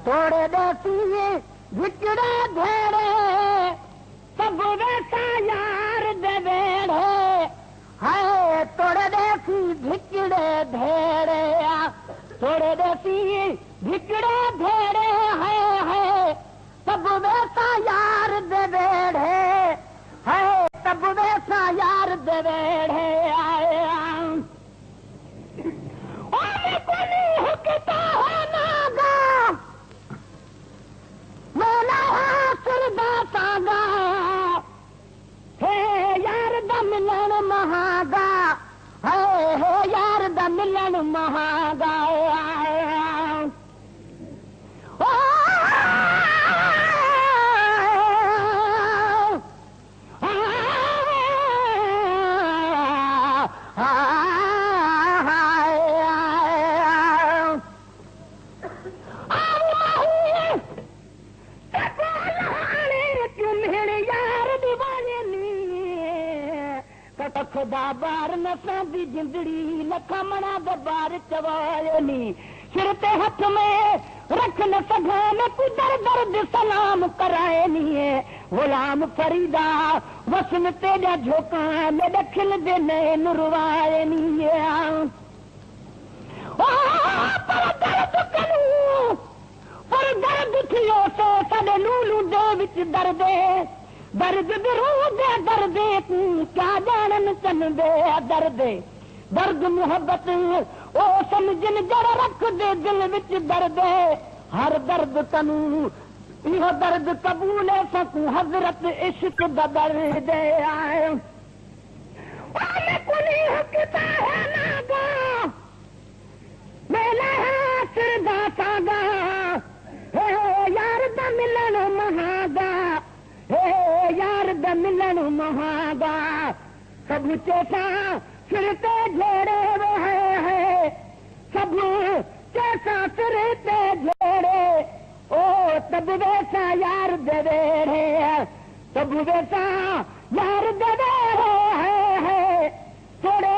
थोड़े देसी भिकड़े भेड़े सब वैसा यार दे बेड़े है थोड़े देसी भिकड़े भेड़े थोड़े देसी भिकड़े भेड़े है सब वैसा यार दे बेड़े है सब वैसा यार दे बेड़े आए कोनी हुकता है नागा मेला सरदा सागा हे यार द मिलन महागा है यार द मिलन महागा बार नसा दी जिंदड़ी लखा मना दरबार चवायनी सिर ते हथ में रख न सघा में कुदर दर्द सलाम करायनी है गुलाम फरीदा वसन तेजा झोका में दखिल दे नैन रुवायनी है पर दर्द थियो सो सॾे लूलू दे विच दर्दे दर्द विरोध दर्द तू क्या जानन चन दे दर्द दर्द मोहब्बत ओ समझन जड़ रख दे दिल विच दर्द हर दर्द तनू इहो दर्द कबूल सकूं हजरत इश्क दा दर्द आए कुनी हकता है नागा मेला सिरदा सागा हे यार दा मिलन महागा हे यार द मिलन महागा सब चेसा सिर ते झेड़े वो है सब चेसा सिर ते झेड़े ओ तब वैसा यार दे वेड़े तब वैसा यार दे वेड़े है थोड़े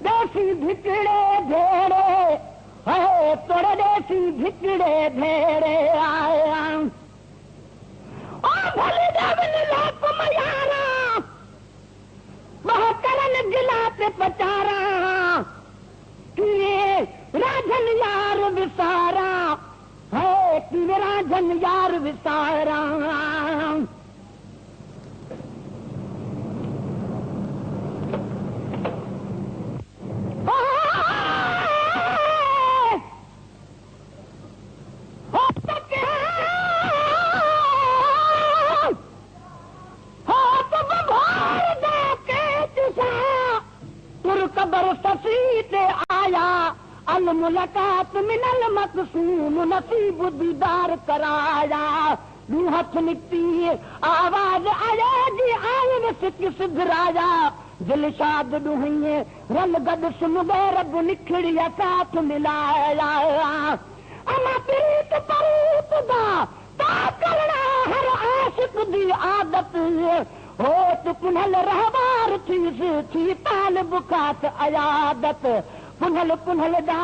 देसी भिकड़े भेड़े है थोड़े देसी भिकड़े भेड़े आया भले जावन लोक मयारा करन गिला पे पचारा किए राजन यार विसारा है किए राजन यार विसारा मुलाकात मिनल मकसूम नसीब दीदार कराया दू हथ निकती आवाज आया जी आए किस घराया दिल शाद दुहिए रल गद सुन गए रब निखड़िया साथ मिलाया अमा प्रीत परीत दा ता करना हर आशिक दी आदत हो तु पुनल रहवार थी तालिब खात अयादत पुनल पुनल दा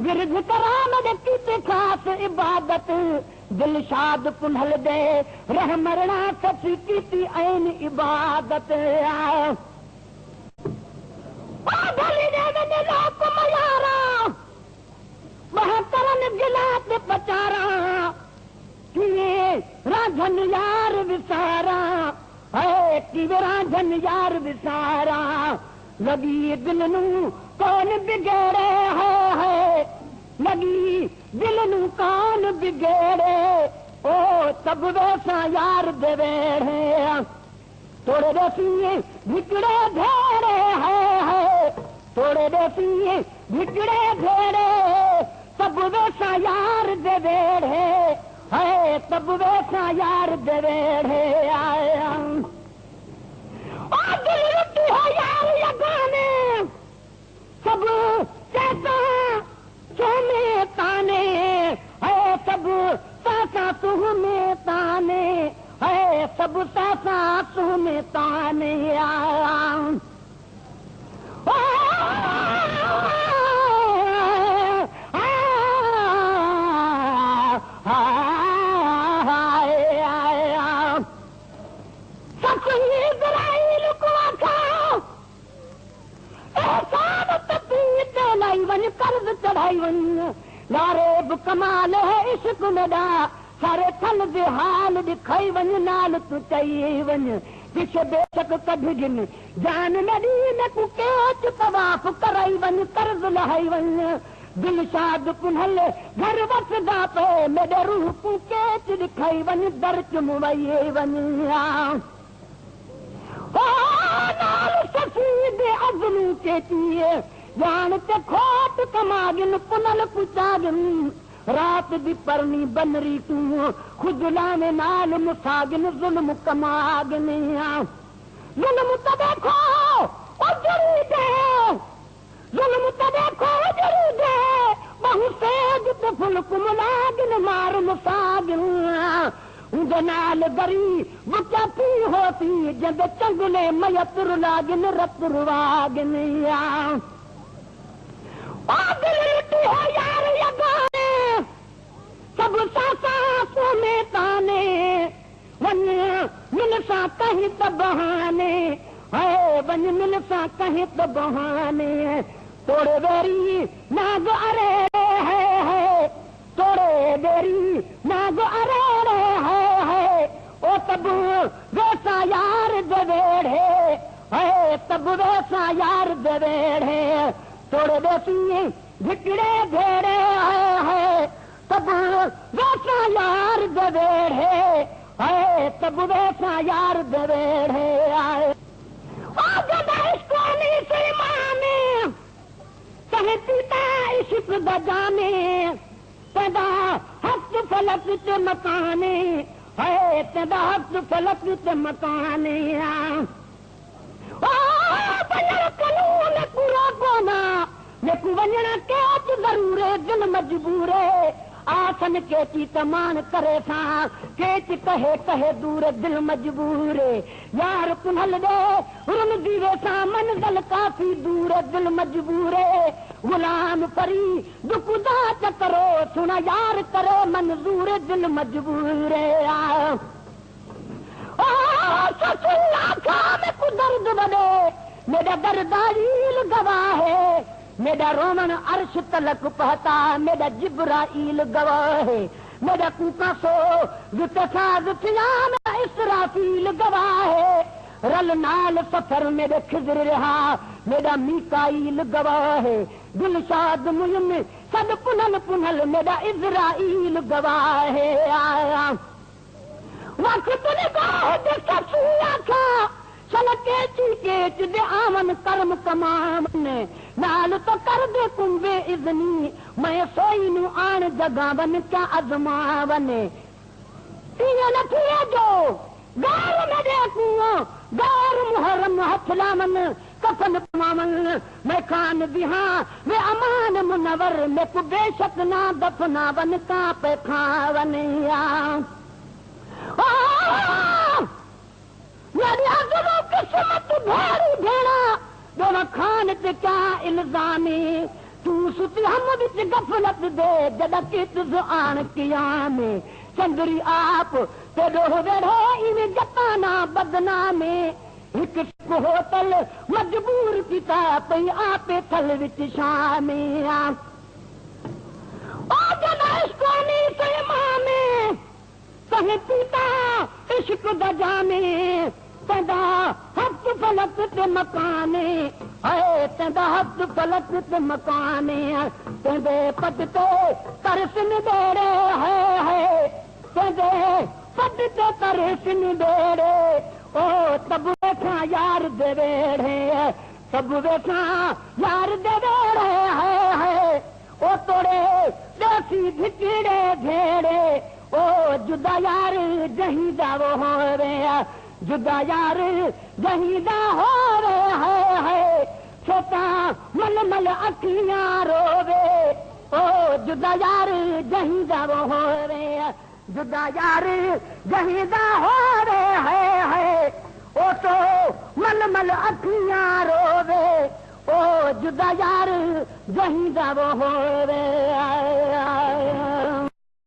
विरध कराम की खास इबादत दिल शाद पुनल दे रह मरणा सची की ऐन इबादत लोक मयारा बहतरन गिलात पचारा किए राजन यार विसारा है कि राजन यार विसारा लगी दिल नू कौन बिगड़े है लगी दिल नू कौन बिगड़े ओ तब वैसा यार दे वेड़े थोड़े देसी भिकड़े भेड़े है थोड़े देसी भिकड़े भेड़े तब वैसा यार दे वेड़े है तब वैसा यार दे वेड़े आया दिल रुटी है यार यगाने सब कैसा सोने ताने है सब सासा तुहमे ताने है सब सासा तुहमे ताने आ कर्ज चढ़ाई वञ यारे बि कमाल है इश्क मेरा सारे थल जे हाल ॾिखाई वञ नाल तूं चई वञ पिछ बेशक कढिजिन जान नदी न तूं केच तवाफ़ कराई वञ कर्ज लहाई वञ दिल शाद कुनल घर वसदा पे मेरे रूह तूं केच ॾिखाई वञ दर चुम वई वञ नाल सफ़ीद अज़लू चेतीअ जान ते खोट कमागिन पुनल पुचागिन रात दी परनी बनरी तूं खुद लाने नाल मुसागिन जुल्म कमागिन जुल्म तो देखो ओ जरूर है जुल्म तो देखो जरूर है बहु सेज ते फुल कुमलागिन मार मुसागिन उनके नाल गरी बुचा पी होती जब चंगुले मयत रुलागिन रत रुवागिन है यार यगाने सब सासा में ताने वन मिल सा कहीं तो बहाने है वन मिल सा कहीं तो बहाने तोड़े बेरी नाग अरे है तोड़े बेरी नाग अरे है ओ तब वैसा यार दवेड़े है तब वैसा यार दवेड़े तोड़े बेसी भिकड़े भेड़े है तब वैसा यार दवेड़े है तब वैसा यार दवेड़े आए से माने कहे पीता इश्क दजाने तदा हस्त फलक ते मकाने है तदा हस्त फलक ते मकाने कानून पूरा कोना लेकु वञण केच ज़रूर दिल मजबूर आसन केची तमान करे सां केच कहे दूर दिल मजबूर यार कुनल दे रुन दीवे सां मंज़िल काफ़ी दूर दिल मजबूर गुलाम परी दुखदा चकरो सुन यार करे मंजूर दिल मजबूर दर्द बने मेरा दर्दारील गवाह है मेरा रोमन अर्श तलक पहता मेरा जिब्राइल गवाह है मेरा कूका सो जुतसाद फियाम इसराफील गवाह है रल नाल सफर मेरे खिजर रहा मेरा मीकाइल गवाह है दिलशाद मुयम सब पुनल पुनल मेरा इजराइल गवाह है वक्त निगाह दे सफिया का चल केच दे आमन कर्म कमावन नाल तो कर दे कुंबे इज़नी मैं सोई नु आन जगावन क्या अजमावन तिया न थिए जो गार में दे कुओ गार मुहर्रम हथलामन कफन पमावन मैं खान बिहा वे अमान मुनवर में को बेशक ना दफनावन का पे खावन या मेरी अज़लों किस्मत भारी भेड़ा दोनों खान ते क्या इल्जामी तू सुती हम बिच गफलत दे जदा कित आन कियामे चंदरी आप ते डोह वेड़ो इवें जताना बदनामे एक होटल मजबूर पिता पई आपे थल विच शामे ओ जदा इश्क़ानी से मामे कहे पीता इश्क दजाने तदा हफ्त फलक ते मकाने है तदा हफ्त फलक ते मकाने तेरे पट ते तरसन बेड़े है तेरे पट ते तरसन बेड़े ओ तब वेठा यार दे वेड़े तब वेठा यार दे वेड़े है ओ तोड़े देसी भिकड़े भेड़े ओ जुदा यार जहीदा वो हो रे जुदा यार जहीदा हो रे है छोटा मल मल अखियां रोवे ओ जुदा यार जहीदा वो हो रे जुदा यार जहीदा हो रे है ओ तो मल मल अखियां रोवे ओ जुदा यार जहीदा वो हो रे